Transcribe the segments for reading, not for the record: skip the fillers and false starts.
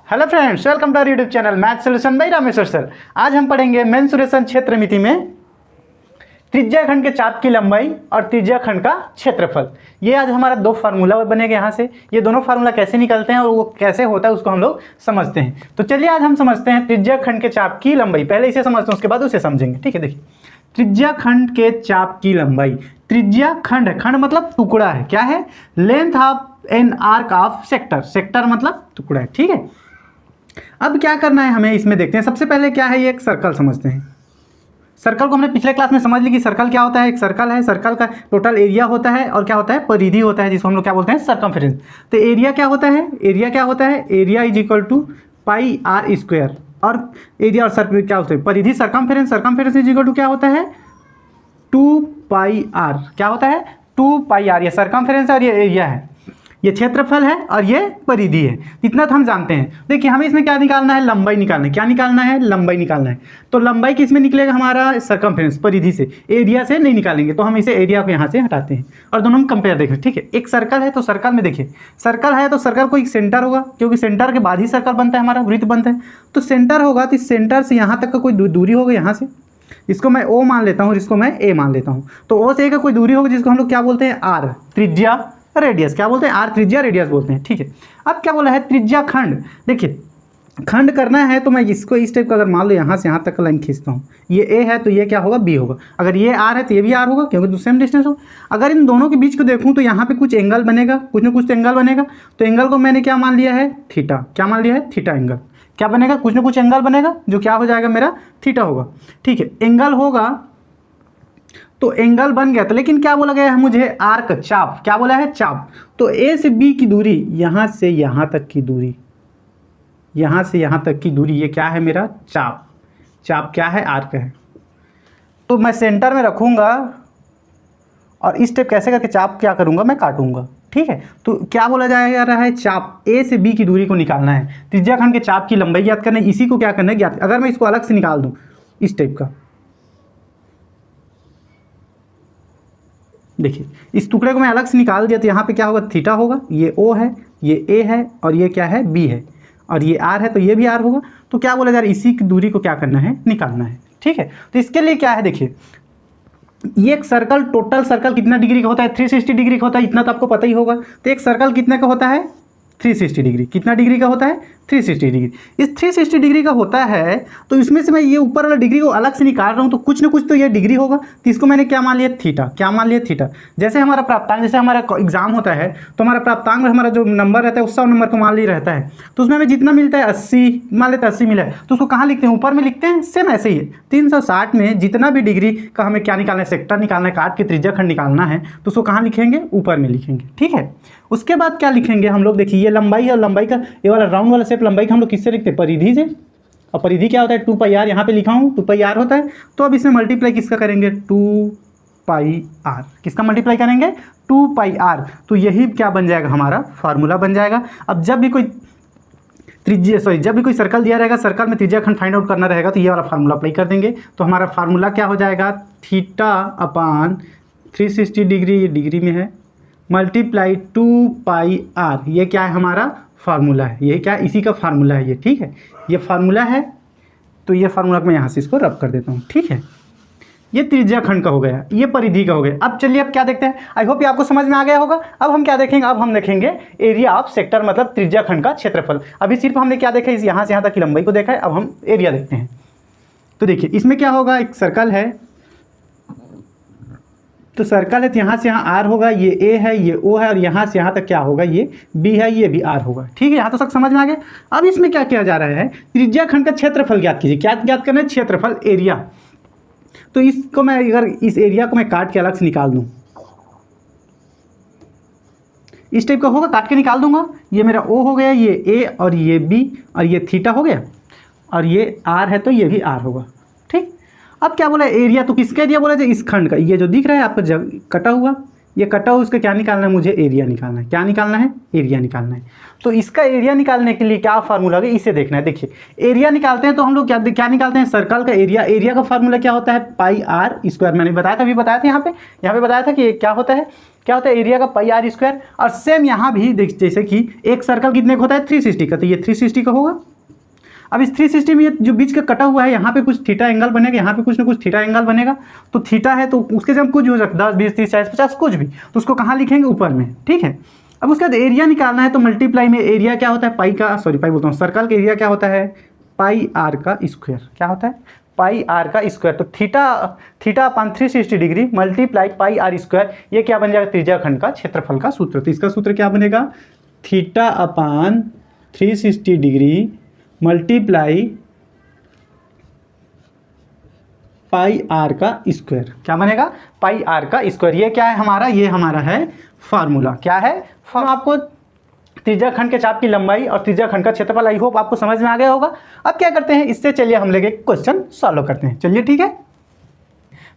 Hello friends, welcome to our YouTube channel math solution by Rameshwar sir. आज हम पढ़ेंगे mensuration क्षेत्रमिति में त्रिज्या खंड के चाप की लंबाई और त्रिज्या खंड का क्षेत्रफल। ये आज हमारा दो फार्मूला बनेगा। यहाँ से ये दोनों फार्मूला कैसे निकलते हैं और वो कैसे होता है उसको हम लोग समझते हैं। तो चलिए आज हम समझते हैं त्रिज्या खंड के चाप की लंबाई। पहले इसे समझते हैं, उसके बाद उसे समझेंगे। ठीक है, देखिए त्रिज्या खंड के चाप की लंबाई। त्रिज्या खंड है, खंड मतलब टुकड़ा है। क्या है? Length of an arc of sector. Sector मतलब टुकड़ा है। ठीक है, अब क्या करना है हमें इसमें देखते हैं। सबसे पहले क्या है, ये एक सर्कल समझते हैं। सर्कल को हमने पिछले क्लास में समझ ली कि सर्कल क्या होता है। एक सर्कल है, सर्कल का टोटल एरिया होता है और क्या होता है, परिधि होता है, जिसको हम लोग क्या बोलते हैं, सर्कमफेरेंस। तो एरिया क्या होता है, एरिया क्या होता है, area is equal to pi r square. और एरिया और सर्कल क्या होता है, परिधि circumference. Circumference is equal to क्या होता है, 2 पाई आर। क्या होता है, 2 पाई आर। ये सर्कमफेरेंस और ये एरिया है, ये क्षेत्रफल है और ये परिधि है। इतना तो हम जानते हैं। देखिए हमें इसमें क्या निकालना है, लंबाई निकालना है। क्या निकालना है, लंबाई निकालना है। तो लंबाई किस में निकलेगा, हमारा सर्कमफेरेंस, परिधि से। एरिया से नहीं निकालेंगे, तो हम इसे एरिया को यहाँ से हटाते हैं और दोनों में कंपेयर देखें। ठीक है, एक सर्कल है तो सर्कल में देखिए, सर्कल है तो सर्कल को एक सेंटर होगा, क्योंकि सेंटर के बाद ही सर्कल बनता है, हमारा वृत्त बनता है। तो सेंटर होगा तो इस सेंटर से यहाँ तक का कोई दूरी होगी, यहाँ से इसको मैं ओ मान लेता हूँ, इसको मैं ए मान लेता हूँ। तो ओ से ए का कोई दूरी होगी जिसको हम लोग क्या बोलते हैं, आर, त्रिज्या रेडियस। क्या बोलते हैं, आर त्रिज्या रेडियस बोलते हैं। ठीक है, अब क्या बोला है, त्रिज्या खंड। देखिए खंड करना है तो मैं इसको इस टाइप का अगर मान लो यहाँ से यहाँ तक का लाइन खींचता हूँ, ये ए है तो ये क्या होगा, बी होगा। अगर ये आर है तो ये भी आर होगा, क्योंकि तो सेम डिस्टेंस होगा। अगर इन दोनों के बीच को देखूँ तो यहाँ पे कुछ एंगल बनेगा, कुछ ना कुछ तो एंगल बनेगा। तो एंगल को मैंने क्या मान लिया है, थीटा। क्या मान लिया है, थीटा एंगल। क्या बनेगा, कुछ ना कुछ एंगल बनेगा जो क्या हो जाएगा, मेरा थीटा होगा। ठीक है, एंगल होगा तो एंगल बन गया। तो लेकिन क्या बोला गया है मुझे, आर्क, चाप। क्या बोला है, चाप। तो ए से बी की दूरी, यहाँ से यहाँ तक की दूरी, यहाँ से यहाँ तक की दूरी, ये क्या है, मेरा चाप। चाप क्या है, आर्क है। तो मैं सेंटर में रखूँगा और इस स्टेप कैसे करके चाप क्या करूँगा, मैं काटूँगा। ठीक है, तो क्या बोला जा रहा है, चाप ए से बी की दूरी को निकालना है। त्रिज्या खंड के चाप की लंबाई ज्ञात करना है। इसी को क्या करना है, ज्ञात। अगर मैं इसको अलग से निकाल दूँ इस टाइप का, देखिए इस टुकड़े को मैं अलग से निकाल दिया तो यहाँ पे क्या होगा, थीटा होगा। ये ओ है, ये ए है और ये क्या है, बी है। और ये आर है तो ये भी आर होगा। तो क्या बोला जा रहा है, इसी की दूरी को क्या करना है, निकालना है। ठीक है, तो इसके लिए क्या है, देखिए ये एक सर्कल, टोटल सर्कल कितना डिग्री का होता है, 360 डिग्री का होता है। इतना तो आपको पता ही होगा। तो एक सर्कल कितने का होता है, 360 डिग्री। कितना डिग्री का होता है, 360 डिग्री। इस 360 डिग्री का होता है तो इसमें से मैं ये ऊपर वाला डिग्री को अलग से निकाल रहा हूँ, तो कुछ ना कुछ तो ये डिग्री होगा। तो इसको मैंने क्या मान लिया, थीटा। क्या मान लिया, थीटा। जैसे हमारा प्राप्तांक, जैसे हमारा एग्जाम होता है तो हमारा प्राप्तांक में हमारा जो नंबर रहता है उस 100 नंबर को मान लिया रहता है। तो उसमें हमें जितना मिलता है 80 मान लेते हैं, 80 मिला है तो उसको कहाँ लिखते हैं, ऊपर में लिखते हैं। सेम ऐसे ही है, 360 में जितना भी डिग्री का हमें क्या निकालना है, सेक्टर निकालना है, काट के त्रिज्या खंड निकालना है, तो उसको कहाँ लिखेंगे, ऊपर में लिखेंगे। ठीक है, उसके बाद क्या लिखेंगे हम लोग, देखिए ये लंबाई है और लंबाई का ये वाला राउंड वाला शेप लंबाई का हम लोग किससे लिखते हैं, परिधि से। और परिधि क्या होता है, 2 पाई आर। यहाँ पे लिखा हूँ 2 पाई आर होता है। तो अब इसमें मल्टीप्लाई किसका करेंगे, 2 पाई आर। किसका मल्टीप्लाई करेंगे, 2 पाई आर। तो यही क्या बन जाएगा, हमारा फार्मूला बन जाएगा। अब जब भी कोई जब भी कोई सर्कल दिया रहेगा, सर्कल में त्रिज्या खंड फाइंड आउट करना रहेगा तो ये वाला फार्मूला अप्लाई कर देंगे। तो हमारा फार्मूला क्या हो जाएगा, थीटा अपान 360 डिग्री, ये डिग्री में है, मल्टीप्लाई 2 पाई आर। ये क्या है, हमारा फार्मूला है। ये क्या है, इसी का फार्मूला है ये। ठीक है, ये फार्मूला है। तो ये फार्मूला मैं यहाँ से इसको रब कर देता हूँ। ठीक है, ये त्रिज्या खंड का हो गया, ये परिधि का हो गया। अब चलिए अब क्या देखते हैं। आई होप ये आपको समझ में आ गया होगा। अब हम क्या देखेंगे, अब हम देखेंगे एरिया ऑफ सेक्टर, मतलब त्रिज्या खंड का क्षेत्रफल। अभी सिर्फ हमने क्या देखा, इस यहाँ से यहाँ तक की लंबाई को देखा है। अब हम एरिया देखते हैं। तो देखिए इसमें क्या होगा, एक सर्कल है तो सर्कल है तो यहाँ से यहाँ आर होगा, ये ए है, ये ओ है और यहाँ से यहाँ तक क्या होगा, ये बी है, ये भी आर होगा। ठीक है, यहाँ तो सब समझ में आ गया। अब इसमें क्या किया जा रहा है, त्रिज्या खंड का क्षेत्रफल ज्ञात कीजिए। क्या ज्ञात करना है, क्षेत्रफल, एरिया। तो इसको मैं अगर इस एरिया को मैं काट के अलग से निकाल दूँ, इस टाइप का होगा, काट के निकाल दूंगा। ये मेरा ओ हो गया, ये ए और ये बी और ये थीटा हो गया और ये आर है तो ये भी आर होगा। ठीक, अब क्या बोला, एरिया। तो किसका एरिया बोला जाए, इस खंड का। ये जो दिख रहा है आपको कटा हुआ, ये कटा हुआ उसका क्या निकालना है, मुझे एरिया निकालना है। क्या निकालना है, एरिया निकालना है। तो इसका एरिया निकालने के लिए क्या फार्मूला है, इसे देखना है। देखिए एरिया निकालते हैं तो हम लोग क्या निकालते हैं, सर्कल का एरिया। एरिया का फार्मूला क्या होता है, पाई आर स्क्वायर। मैंने बताया था, अभी बताया था यहाँ पे बताया था कि क्या होता है एरिया का पाई आर स्क्वायर। और सेम यहाँ भी देख, जैसे कि एक सर्कल कितने का होता है, 360 का, तो ये 360 का होगा। अब इस 360 में जो बीच का कटा हुआ है, यहाँ पे कुछ थीटा एंगल बनेगा, यहाँ पे कुछ ना कुछ थीटा एंगल बनेगा। तो थीटा है तो उसके से हम कुछ भी हो सकता है, 10, 20, 30, 40, 50 कुछ भी, तो उसको कहाँ लिखेंगे, ऊपर में। ठीक है, अब उसके बाद एरिया निकालना है तो मल्टीप्लाई में एरिया क्या होता है, पाई बोलता हूँ, सर्कल का एरिया क्या होता है, पाई आर का स्क्वायर। क्या होता है, पाई आर का स्क्वायर। तो theta upon 360 degree multiply pi r square, ये क्या बन जाएगा, त्रिज्या खंड का क्षेत्रफल का सूत्र। तो इसका सूत्र क्या बनेगा, theta upon 360 degree multiply pi r का स्क्वायर। क्या बनेगा, पाई आर का स्क्वायर। ये क्या है हमारा, ये हमारा है फार्मूला। क्या है, आपको त्रिज्या खंड के चाप की लंबाई और त्रिज्या खंड का क्षेत्रफल, आई होप आपको समझ में आ गया होगा। अब क्या करते हैं, इससे चलिए हम लेके क्वेश्चन सॉल्व करते हैं। चलिए ठीक है,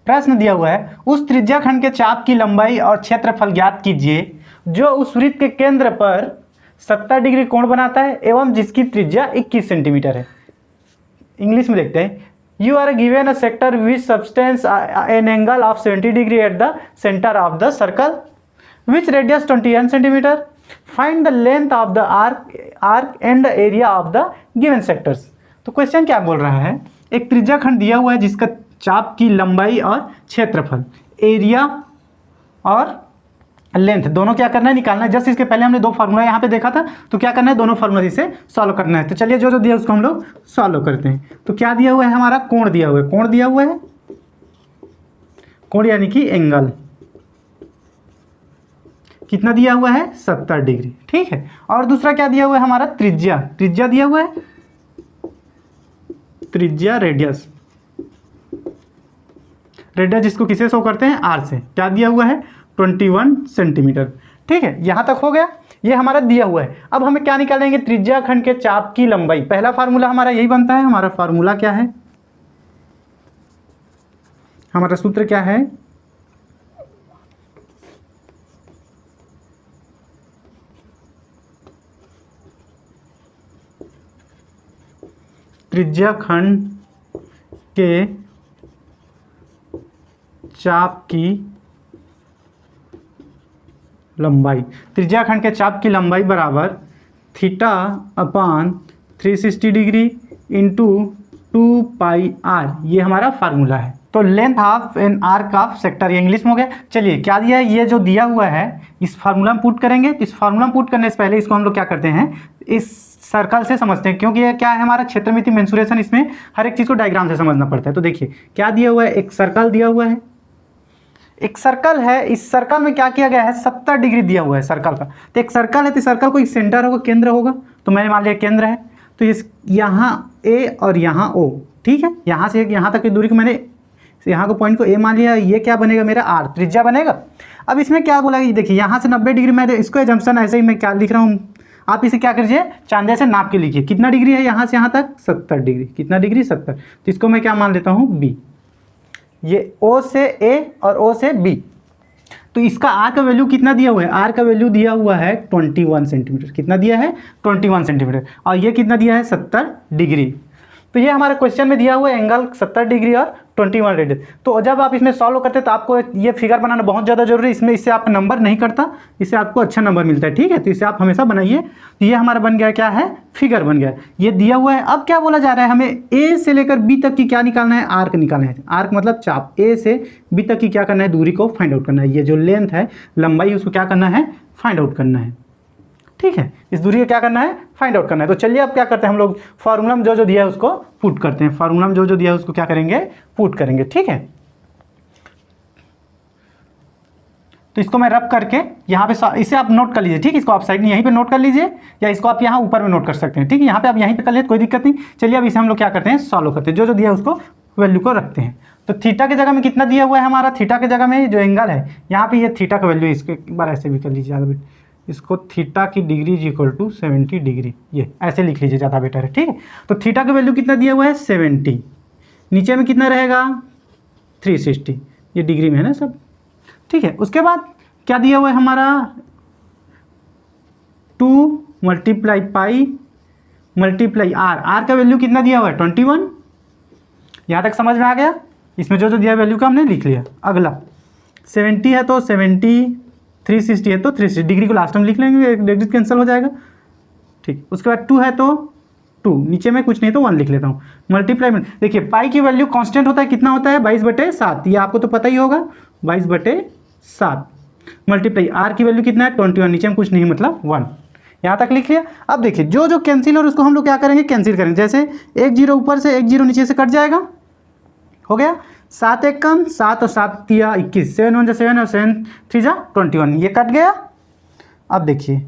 प्रश्न दिया हुआ है, उस त्रिज्या खंड के चाप की लंबाई और क्षेत्रफल ज्ञात कीजिए जो उस वृत्त के केंद्र पर 70 डिग्री कोण बनाता है एवं जिसकी त्रिज्या 21 सेंटीमीटर है। इंग्लिश में देखते हैं, you are given a sector which subtends an angle of 70 degree at the centre of the circle which radius 21 centimetre. Find the length of the arc and the area of the given sectors. तो question क्या बोल रहा है, एक त्रिज्या खंड दिया हुआ है जिसका चाप की लंबाई और क्षेत्रफल, एरिया और लेंथ दोनों क्या करना है, निकालना है। जस्ट इसके पहले हमने दो फार्मूला यहाँ पे देखा था, तो क्या करना है, दोनों फार्मूला से सॉल्व करना है। तो चलिए जो दिया उसको हम लोग सॉल्व करते हैं। तो क्या दिया हुआ है, हमारा कोण दिया हुआ है, कोण दिया हुआ है, कोण यानी कि एंगल कितना दिया हुआ है, 70 डिग्री। ठीक है, और दूसरा क्या दिया हुआ है हमारा, त्रिज्या दिया हुआ है, त्रिज्या रेडियस जिसको किसे शो करते हैं, आर से। क्या दिया हुआ है, 21 सेंटीमीटर। ठीक है, यहाँ तक हो गया, ये हमारा दिया हुआ है। अब हमें क्या निकालेंगे, त्रिज्या खंड के चाप की लंबाई। पहला फार्मूला हमारा यही बनता है। हमारा फार्मूला क्या है, हमारा सूत्र क्या है, त्रिज्या खंड के चाप की लंबाई। त्रिज्या खंड के चाप की लंबाई बराबर theta upon 360 degree into 2 pi r, ये हमारा फार्मूला है। तो length of an arc of sector, ये इंग्लिश में हो गया। चलिए क्या दिया है, ये जो दिया हुआ है इस फार्मूला में पुट करेंगे। इस फार्मूला में पुट करने से पहले इसको हम लोग क्या करते हैं, इस सर्कल से समझते हैं, क्योंकि ये क्या है हमारा क्षेत्रमिति मेंसुरेशन, इसमें हर एक चीज़ को डायग्राम से समझना पड़ता है। तो देखिए क्या दिया हुआ है, एक सर्कल दिया हुआ है, एक सर्कल है, इस सर्कल में क्या किया गया है, 70 डिग्री दिया हुआ है सर्कल का। तो एक सर्कल है तो सर्कल को एक सेंटर होगा, केंद्र होगा। तो मैंने मान लिया केंद्र है, तो इस यहाँ ए और यहाँ ओ, ठीक है, यहाँ से यहाँ तक की दूरी को मैंने यहाँ को पॉइंट को ए मान लिया। ये क्या बनेगा, मेरा आर त्रिज्या बनेगा। अब इसमें क्या बोला, देखिए यहाँ से 90 डिग्री, मैं इसको एजम्पशन ऐसे ही मैं क्या लिख रहा हूँ, आप इसे क्या करिए, चांदे से नाप के लिखिए। कितना डिग्री है यहाँ से यहाँ तक, 70 डिग्री। कितना डिग्री, 70। तो इसको मैं क्या मान लेता हूँ, बी। ये ओ से ए और ओ से बी। तो इसका आर का वैल्यू कितना दिया हुआ है, आर का वैल्यू दिया हुआ है 21 सेंटीमीटर। कितना दिया है, 21 सेंटीमीटर। और ये कितना दिया है, 70 डिग्री। तो ये हमारे क्वेश्चन में दिया हुआ है एंगल 70 डिग्री और 21 रेडियस। तो जब आप इसमें सॉल्व करते हैं तो आपको ये फिगर बनाना बहुत ज़्यादा जरूरी है। इसमें इससे आपका नंबर नहीं कटता, इससे आपको अच्छा नंबर मिलता है। ठीक है, तो इसे आप हमेशा बनाइए। तो ये हमारा बन गया, क्या है, फिगर बन गया, ये दिया हुआ है। अब क्या बोला जा रहा है, हमें ए से लेकर बी तक की क्या निकालना है, आर्क निकालना है। आर्क मतलब चाप, ए से बी तक की क्या करना है, दूरी को फाइंड आउट करना है। ये जो लेंथ है, लंबाई, उसको क्या करना है, फाइंड आउट करना है। ठीक है, इस दूरी को क्या करना है, फाइंड आउट करना है। तो चलिए अब क्या करते हैं, हम लोग फार्मूला में जो दिया है उसको पुट करते हैं। फार्मूला में जो दिया है उसको क्या करेंगे, पुट करेंगे। ठीक है, तो इसको मैं रब करके यहाँ पे, इसे आप नोट कर लीजिए। ठीक है, इसको आप साइड में यहीं पे नोट कर लीजिए, या इसको आप यहाँ ऊपर में नोट कर सकते हैं। ठीक है, यहाँ पे आप यहीं पे कर लीजिए, कोई दिक्कत नहीं। चलिए अब इसे हम लोग क्या करते हैं, सॉल्व करते हैं। जो दिया है उसको वैल्यू को रखते हैं। तो थीटा की जगह में कितना दिया हुआ है हमारा, थीटा की जगह में जो एंगल है यहाँ पे, ये थीटा का वैल्यू, इसको एक बार ऐसे भी कर लीजिए ज़्यादा बेटर, इसको थीटा की degree is equal to 70 degree, ये ऐसे लिख लीजिए, ज़्यादा बेटर है। ठीक है, तो थीटा का वैल्यू कितना दिया हुआ है, 70। नीचे में कितना रहेगा, 360, ये डिग्री में है ना सब। ठीक है, उसके बाद क्या दिया हुआ है हमारा 2 multiply pi multiply r, r का वैल्यू कितना दिया हुआ है 21। यहाँ तक समझ में आ गया। इसमें जो जो दिया वैल्यू का हमने लिख लिया। अगला 70 है तो 70, 360 है तो 360, डिग्री को लास्ट में लिख लेंगे, डिग्री कैंसिल हो जाएगा। ठीक, उसके बाद 2 है तो 2, नीचे में कुछ नहीं तो 1 लिख लेता हूँ। मल्टीप्लाई में देखिए पाई की वैल्यू कांस्टेंट होता है, कितना होता है 22/7, ये आपको तो पता ही होगा 22/7। मल्टीप्लाई आर की वैल्यू कितना है 21, नीचे में कुछ नहीं मतलब 1, यहाँ तक लिख लिया। अब देखिए जो जो कैंसिल हो उसको हम लोग क्या करेंगे कैंसिल करेंगे। जैसे 1 0 ऊपर से 1 0 नीचे से कट जाएगा, हो गया 7 1 कम 7 और 7 3 21, 7 1 7 और 7 3 21, ये कट गया। अब देखिए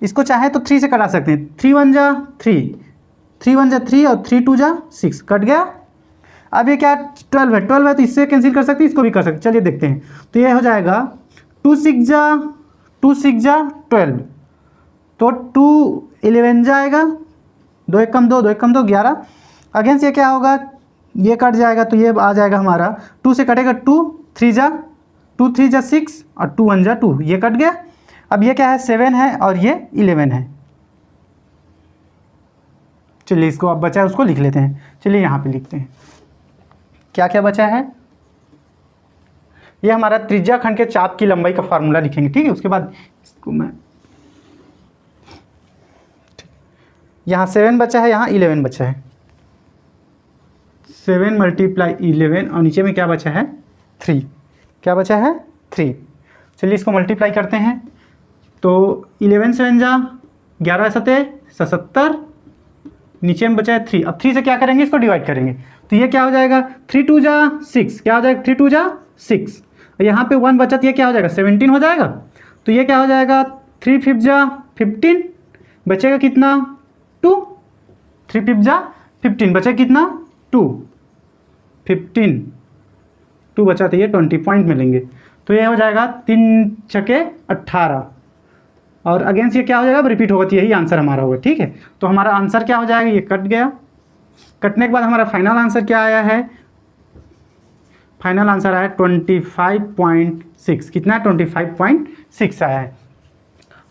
इसको चाहे तो 3 से कटा सकते हैं, 3 1 3, 3 1 3 और 3 2 6, कट गया। अब ये क्या 12 है, 12 है तो इससे कैंसिल कर सकते हैं, इसको भी कर सकते हैं। चलिए देखते हैं, तो ये हो जाएगा 2 6 12, तो 2 11 जाएगा, 2 1 कम 2, 2 1 कम 2 11। अगेंस्ट ये क्या होगा, ये कट जाएगा तो ये आ जाएगा हमारा 2 से कटेगा 2 3 6 और 2 1 2, ये कट गया। अब ये क्या है 7 है और ये 11 है। चलिए इसको अब बचा है उसको लिख लेते हैं। चलिए यहाँ पे लिखते हैं क्या क्या बचा है। ये हमारा त्रिज्या खंड के चाप की लंबाई का फार्मूला लिखेंगे, ठीक है। उसके बाद इसको मैं यहाँ 7 बचा है, यहाँ 11 बचा है, 7 मल्टीप्लाई 11 और नीचे में क्या बचा है 3, क्या बचा है 3। चलिए इसको मल्टीप्लाई करते हैं, तो 11 7 11 7 77, नीचे में बचा है 3। अब 3 से क्या करेंगे इसको डिवाइड करेंगे, तो ये क्या हो जाएगा 3 2 6, क्या हो जाएगा 3 2 6, और यहाँ पे 1 बचा तो ये क्या हो जाएगा 17 हो जाएगा। तो ये क्या हो जाएगा 3 5 15, बचेगा कितना 2, 3 5 15, बचेगा कितना 2 15, 2 बचा तो ये 20 पॉइंट मिलेंगे। तो ये हो जाएगा 3 छके 18, और अगेंस्ट ये क्या हो जाएगा रिपीट होगा, तो यही आंसर हमारा होगा, ठीक है। तो हमारा आंसर क्या हो जाएगा, ये कट गया। कटने के बाद हमारा फाइनल आंसर क्या आया है, फाइनल आंसर आया 25.6, कितना 25.6 आया है।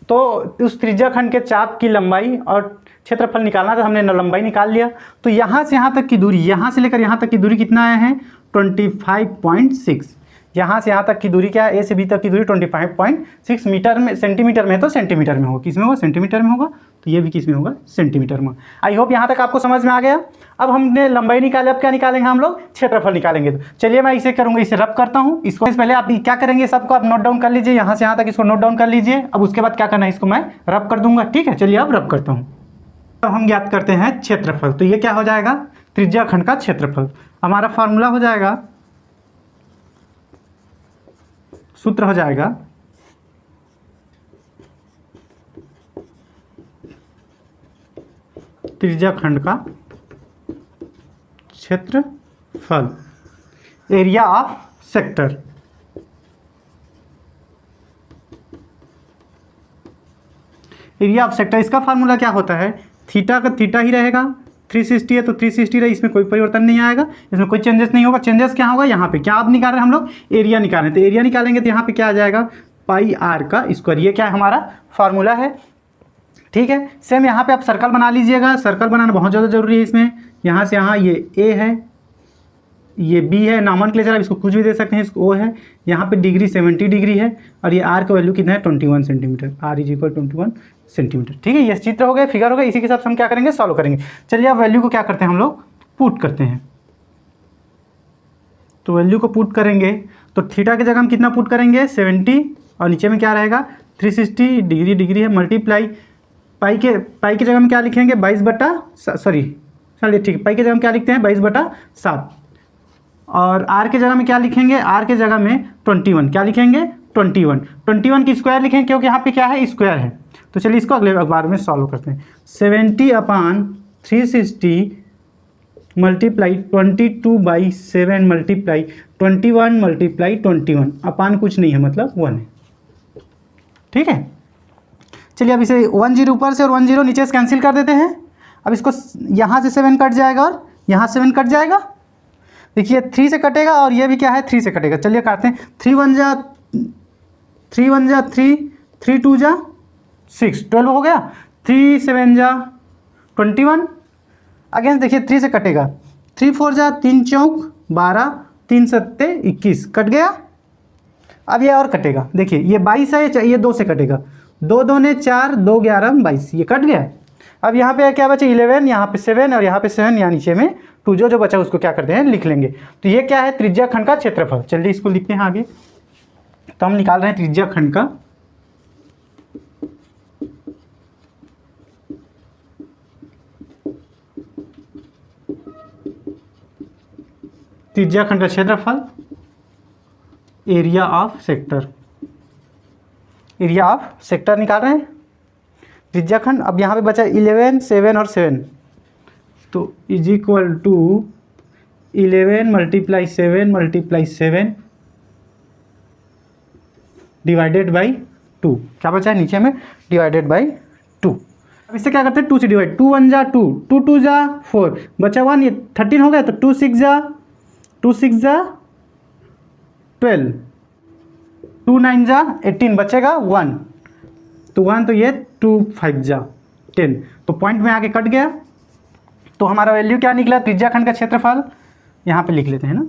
तो उस त्रिज्या खंड के चाप की लंबाई और क्षेत्रफल निकालना था, हमने लंबाई निकाल लिया। तो यहाँ से यहाँ तक की दूरी, यहाँ से लेकर यहाँ तक की दूरी कितना आया है 25.6। यहाँ से यहाँ तक की दूरी क्या है, ए से बी तक की दूरी 25.6 मीटर में, सेंटीमीटर में है तो सेंटीमीटर में होगा, किस में होगा सेंटीमीटर में होगा, तो ये भी किस में होगा सेंटीमीटर में। आई होप यहाँ तक आपको समझ में आ गया। अब हमने लंबाई निकाले, अब क्या निकालेंगे हम लोग क्षेत्रफल निकालेंगे। तो चलिए मैं इसे करूँगा, इसे रब करता हूँ। इसको पहले आप क्या करेंगे, सबको आप नोट डाउन कर लीजिए, यहाँ से यहाँ तक इसको नोट डाउन कर लीजिए। अब उसके बाद क्या करना है, इसको मैं रब कर दूंगा, ठीक है। चलिए अब रब करता हूँ। अब हम ज्ञात करते हैं क्षेत्रफल। तो ये क्या हो जाएगा त्रिज्या खंड का क्षेत्रफल। हमारा फार्मूला हो जाएगा, सूत्र हो जाएगा त्रिज्या खंड का क्षेत्रफल, area of sector. Area of sector, इसका फार्मूला क्या होता है, थीटा का थीटा ही रहेगा, 360 है तो 360 रहे, इसमें कोई परिवर्तन नहीं आएगा, इसमें कोई चेंजेस नहीं होगा। चेंजेस क्या होगा, यहाँ पे क्या आप निकाल रहे हैं हम लोग एरिया निकाल रहे हैं, तो एरिया निकालेंगे तो यहाँ पे क्या आ जाएगा पाई आर का स्क्वायर, ये क्या है हमारा फार्मूला है, ठीक है। सेम यहाँ पे आप सर्कल बना लीजिएगा, सर्कल बनाना बहुत ज़्यादा जरूरी है इसमें। यहाँ से यहाँ ये ए है, ये बी है, नामनक्लेचर आप इसको कुछ भी दे सकते हैं, इसको ओ है। यहाँ पे डिग्री 70 डिग्री है, और ये आर का वैल्यू कितना है 21 centimetre, r is equal 21 centimetre, ठीक है। ये चित्र हो गया, फिगर हो गया, इसी के हिसाब से हम क्या करेंगे सॉल्व करेंगे। चलिए अब वैल्यू को क्या करते हैं हम लोग पुट करते हैं। तो वैल्यू को पुट करेंगे तो थीटा की जगह हम कितना पुट करेंगे 70, और नीचे में क्या रहेगा 360 डिग्री, डिग्री है मल्टीप्लाई पाई की जगह में क्या लिखेंगे 22 चलिए ठीक है, पाई की जगह में क्या लिखते हैं 22/7, और आर के जगह में क्या लिखेंगे, आर के जगह में 21, क्या लिखेंगे 21 की स्क्वायर लिखेंगे, क्योंकि यहाँ पे क्या है स्क्वायर है। तो चलिए इसको अगले बार में सॉल्व करते हैं। 70/360 मल्टीप्लाई 22/7 मल्टीप्लाई 21 मल्टीप्लाई 21 अपान कुछ नहीं है मतलब 1 है, ठीक है। चलिए अब इसे 10 ऊपर से और 10 नीचे से कैंसिल कर देते हैं। अब इसको यहाँ से 7 कट जाएगा और यहाँ 7 कट जाएगा, देखिए 3 से कटेगा और ये भी क्या है 3 से कटेगा। चलिए काटते हैं, 3 1 3 1 जा 3, 3 2 जा 6, 12 हो गया। 3 7 जा 21, अगेन देखिए 3 से कटेगा, 3 4 जा 3 चौक 12, 3 सत्ते 21, कट गया। अब ये और कटेगा, देखिए ये 22 है, ये 2 से कटेगा, 2 2 ने 4, 2 11 22, ये कट गया। अब यहाँ पे क्या बचे 11, यहाँ पे 7 और यहाँ पे 7, यहाँ नीचे में 2 जो बचा उसको क्या करते हैं लिख लेंगे। तो ये क्या है त्रिज्या खंड का क्षेत्रफल। चलिए इसको लिखते हैं आगे। तो हम निकाल रहे हैं त्रिज्या खंड का क्षेत्रफल, area of sector, area of sector निकाल रहे हैं त्रिज्या खंड। अब यहाँ पे बचा 11 7 और 7, तो is equal to 11 multiply 7 divided by 2, क्या बचा है नीचे में डिवाइडेड बाई 2। अब इससे क्या करते हैं 2 से डिवाइड, 2 1 जा 2, 2 2 जा 4, बचा 1, ये 13 हो गया। तो 2 6 जा 12, 2 9 जा 18, बचेगा 1, तो 1, तो ये 2 5 जा 10, तो पॉइंट में आके कट गया। तो हमारा वैल्यू क्या निकला त्रिज्या खंड का क्षेत्रफल, यहाँ पे लिख लेते हैं ना।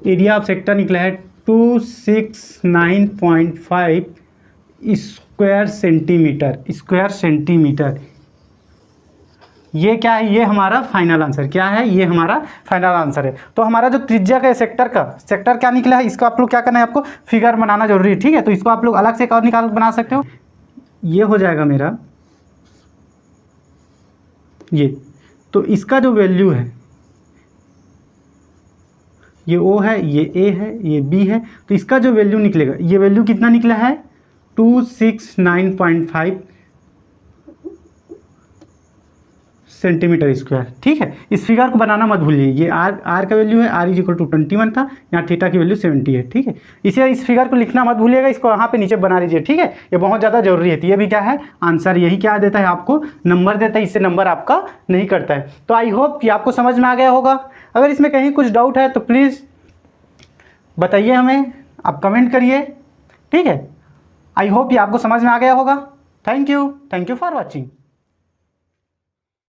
एरिया ऑफ सेक्टर निकला है 269.5 स्क्वायर सेंटीमीटर। ये क्या है, ये हमारा फाइनल आंसर, क्या है ये हमारा फाइनल आंसर है। तो हमारा जो त्रिज्या का सेक्टर क्या निकला है, इसको आप लोग क्या करना है, आपको फिगर बनाना जरूरी है, ठीक है। तो इसको आप लोग अलग से एक और निकाल बना सकते हो। ये हो जाएगा मेरा ये, तो इसका जो वैल्यू है ये O है, ये A है, ये B है, तो इसका जो वैल्यू निकलेगा, ये वैल्यू कितना निकला है 269.5 सेंटीमीटर स्क्वायर, ठीक है। इस फिगर को बनाना मत भूलिए। ये R का वैल्यू है, R इक्वल टू 21 था, यहाँ थीटा की वैल्यू 70 है, ठीक है। इसे इस फिगर को लिखना मत भूलिएगा, इसको यहाँ पे नीचे बना लीजिए, ठीक है। ये बहुत ज़्यादा जरूरी है। तो ये भी क्या है आंसर, यही क्या देता है आपको नंबर देता है, इससे नंबर आपका नहीं करता है। तो आई होप कि आपको समझ में आ गया होगा। अगर इसमें कहीं कुछ डाउट है तो प्लीज़ बताइए हमें, आप कमेंट करिए, ठीक है। आई होप ये आपको समझ में आ गया होगा। Thank you for watching.